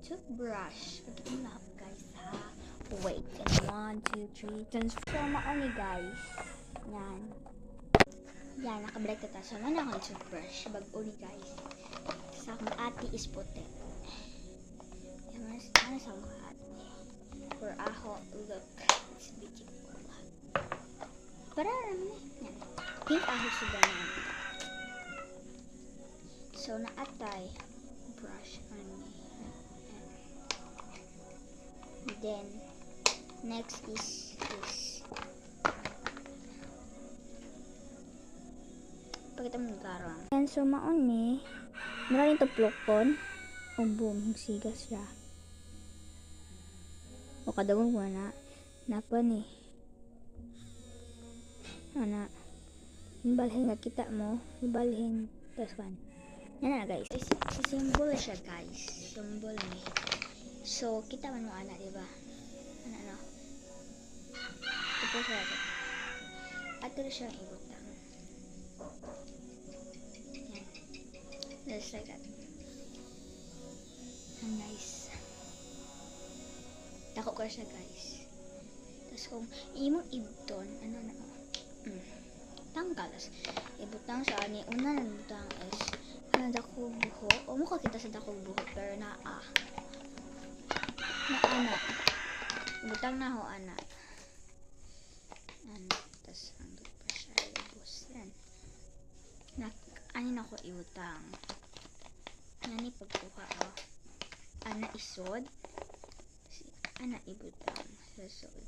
toothbrush. Pagkitin na guys ha. Wait, and 1, 2, 3, transform ako ni guys. Yan. Yan, nakabalik na tayo. So, ano akong toothbrush? Bago ni guys. Sa akong ate is puti. Yan, ano sa akong ate? For ako, look. It's beautiful. Parang yan. Pink ako sa ganun. So, naatay. Brush on me. Then, next is this. Pakita mo ng karang. Yan, so maon ni. Maraming tuplokon. O boom, sigas siya. O kadagong ko na. Napa ni. Ana. Balhin nga kita mo. Balhin. Tapos kan. Yan na guys. Symbol siya guys. Symbol ni. So, kita man mo ana, diba? Ano? Ito siya. Ato siya ibutang. Yan. Just like that. And nice. Dako ko siya guys. Tapos kung imong ibton, ano na tanggalas. Ibutang sa ani. Una na ibutang is dako buho. O mo kita sa dako buho. Pero na ana. Ibutang na ho ana. Tapos ang toothbrush ay ubos. Yan. Anin ako ibutang. Yan pagkuha o. Ana isod. Ana ibutang. Sasod.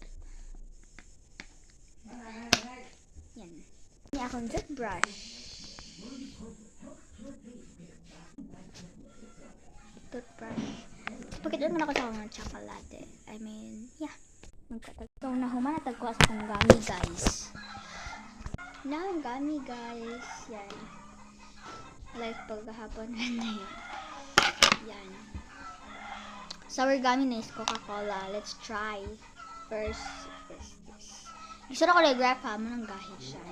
Yan. Ini akong toothbrush. Toothbrush. Pagkita naman ako sa mga chocolate. I mean, yeah. So, nahuman na tagkuha sa akong gummy, guys. Ang gummy, guys. Yan. Like, paghahapon na yan. Yan. Sour gummy na is Coca-Cola. Let's try. First is this. Gusto na ko na-graph ha. Manang gahit siya.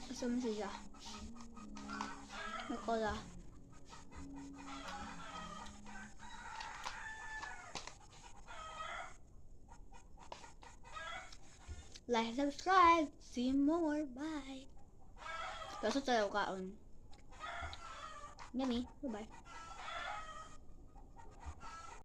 Gusto mo siya. May cola. Like, subscribe. See more. Bye. Kaso tayo kaon. Yummy. Bye-bye.